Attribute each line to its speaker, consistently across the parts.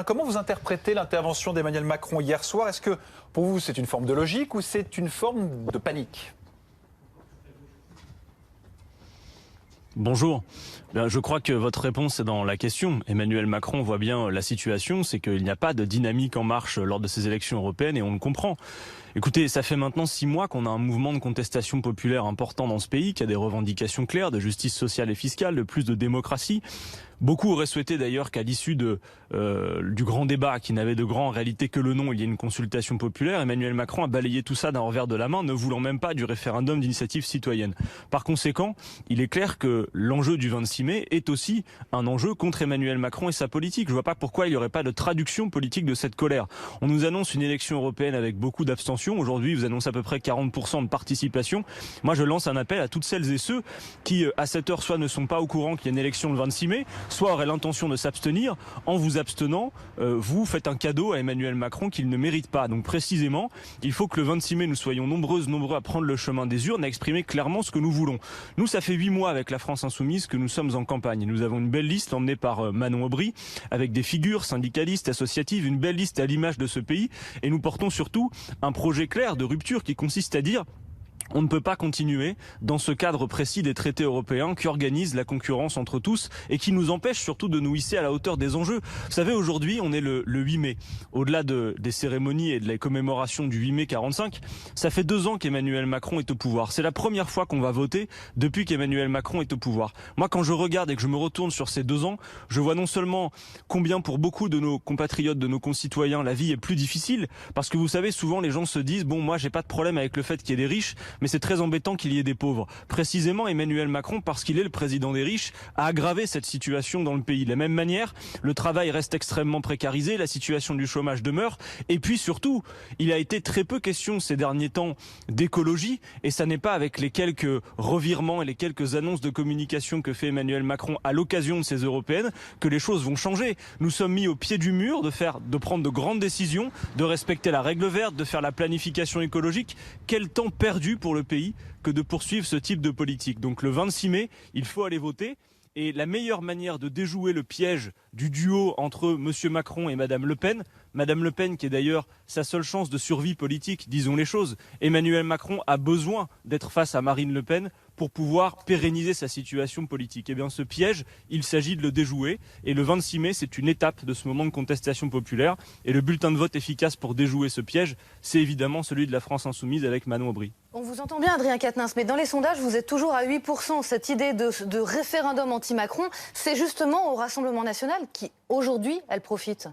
Speaker 1: Comment vous interprétez l'intervention d'Emmanuel Macron hier soir? Est-ce que pour vous c'est une forme de logique ou c'est une forme de panique?
Speaker 2: Bonjour. Je crois que votre réponse est dans la question. Emmanuel Macron voit bien la situation, c'est qu'il n'y a pas de dynamique en marche lors de ces élections européennes et on le comprend. Écoutez, ça fait maintenant 6 mois qu'on a un mouvement de contestation populaire important dans ce pays, qui a des revendications claires de justice sociale et fiscale, de plus de démocratie. Beaucoup auraient souhaité d'ailleurs qu'à l'issue du grand débat, qui n'avait de grand en réalité que le nom, il y ait une consultation populaire. Emmanuel Macron a balayé tout ça d'un revers de la main, ne voulant même pas du référendum d'initiative citoyenne. Par conséquent, il est clair que l'enjeu du 26 mai est aussi un enjeu contre Emmanuel Macron et sa politique. Je ne vois pas pourquoi il n'y aurait pas de traduction politique de cette colère. On nous annonce une élection européenne avec beaucoup d'abstention. Aujourd'hui, vous annoncez à peu près 40% de participation. Moi, je lance un appel à toutes celles et ceux qui, à cette heure, soit ne sont pas au courant qu'il y a une élection le 26 mai, soit auraient l'intention de s'abstenir. En vous abstenant, vous faites un cadeau à Emmanuel Macron qu'il ne mérite pas. Donc précisément, il faut que le 26 mai, nous soyons nombreux à prendre le chemin des urnes, à exprimer clairement ce que nous voulons. Nous, ça fait 8 mois avec la France Insoumise que nous sommes en campagne. Nous avons une belle liste emmenée par Manon Aubry, avec des figures syndicalistes, associatives, une belle liste à l'image de ce pays. Et nous portons surtout un projet clair de rupture qui consiste à dire: on ne peut pas continuer dans ce cadre précis des traités européens qui organisent la concurrence entre tous et qui nous empêchent surtout de nous hisser à la hauteur des enjeux. Vous savez, aujourd'hui, on est le 8 mai. Au-delà des cérémonies et de la commémoration du 8 mai 45, ça fait 2 ans qu'Emmanuel Macron est au pouvoir. C'est la première fois qu'on va voter depuis qu'Emmanuel Macron est au pouvoir. Moi, quand je regarde et que je me retourne sur ces 2 ans, je vois non seulement combien pour beaucoup de nos compatriotes, de nos concitoyens, la vie est plus difficile, parce que vous savez, souvent les gens se disent: bon, moi j'ai pas de problème avec le fait qu'il y ait des riches, mais c'est très embêtant qu'il y ait des pauvres. Précisément, Emmanuel Macron, parce qu'il est le président des riches, a aggravé cette situation dans le pays. De la même manière, le travail reste extrêmement précarisé, la situation du chômage demeure, et puis surtout, il a été très peu question ces derniers temps d'écologie, et ça n'est pas avec les quelques revirements et les quelques annonces de communication que fait Emmanuel Macron à l'occasion de ces européennes que les choses vont changer. Nous sommes mis au pied du mur de prendre de grandes décisions, de respecter la règle verte, de faire la planification écologique. Quel temps perdu pour le pays que de poursuivre ce type de politique. Donc le 26 mai, il faut aller voter. Et la meilleure manière de déjouer le piège du duo entre M. Macron et Mme Le Pen qui est d'ailleurs sa seule chance de survie politique, disons les choses, Emmanuel Macron a besoin d'être face à Marine Le Pen pour pouvoir pérenniser sa situation politique. Eh bien ce piège, il s'agit de le déjouer. Et le 26 mai, c'est une étape de ce moment de contestation populaire. Et le bulletin de vote efficace pour déjouer ce piège, c'est évidemment celui de la France Insoumise avec Manon Aubry.
Speaker 3: On vous entend bien, Adrien Quatennens, mais dans les sondages, vous êtes toujours à 8%. Cette idée de référendum anti-Macron, c'est justement au Rassemblement national qui, aujourd'hui, elle profite.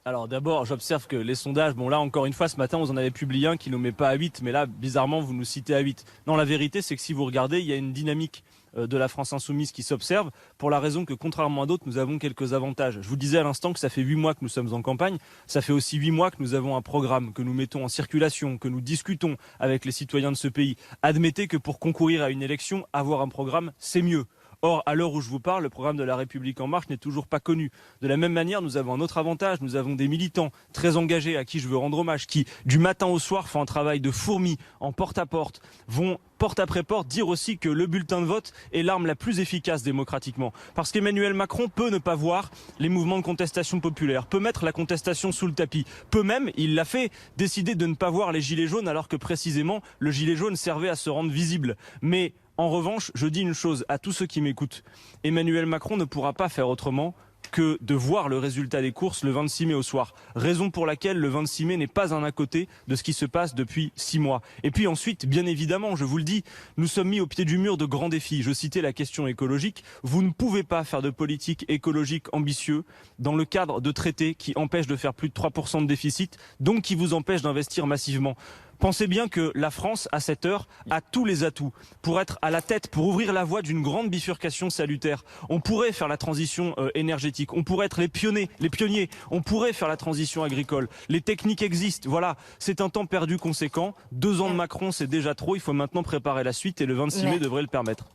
Speaker 2: Alors d'abord, j'observe que les sondages, bon là encore une fois ce matin vous en avez publié un qui ne nous met pas à 8, mais là bizarrement vous nous citez à 8. Non, la vérité c'est que si vous regardez, il y a une dynamique de la France Insoumise qui s'observe, pour la raison que contrairement à d'autres, nous avons quelques avantages. Je vous disais à l'instant que ça fait 8 mois que nous sommes en campagne, ça fait aussi 8 mois que nous avons un programme, que nous mettons en circulation, que nous discutons avec les citoyens de ce pays. Admettez que pour concourir à une élection, avoir un programme, c'est mieux. Or, à l'heure où je vous parle, le programme de La République En Marche n'est toujours pas connu. De la même manière, nous avons un autre avantage. Nous avons des militants très engagés à qui je veux rendre hommage, qui, du matin au soir, font un travail de fourmi en porte-à-porte, vont porte après porte dire aussi que le bulletin de vote est l'arme la plus efficace démocratiquement. Parce qu'Emmanuel Macron peut ne pas voir les mouvements de contestation populaire, peut mettre la contestation sous le tapis, peut même, il l'a fait, décider de ne pas voir les gilets jaunes alors que précisément le gilet jaune servait à se rendre visible. Mais en revanche, je dis une chose à tous ceux qui m'écoutent. Emmanuel Macron ne pourra pas faire autrement que de voir le résultat des courses le 26 mai au soir. Raison pour laquelle le 26 mai n'est pas un à côté de ce qui se passe depuis 6 mois. Et puis ensuite, bien évidemment, je vous le dis, nous sommes mis au pied du mur de grands défis. Je citais la question écologique. Vous ne pouvez pas faire de politique écologique ambitieux dans le cadre de traités qui empêchent de faire plus de 3% de déficit, donc qui vous empêchent d'investir massivement. Pensez bien que la France, à cette heure, a tous les atouts pour être à la tête, pour ouvrir la voie d'une grande bifurcation salutaire. On pourrait faire la transition énergétique, on pourrait être les pionniers, on pourrait faire la transition agricole. Les techniques existent, voilà. C'est un temps perdu conséquent. 2 ans de Macron, c'est déjà trop. Il faut maintenant préparer la suite et le 26 mai devrait le permettre.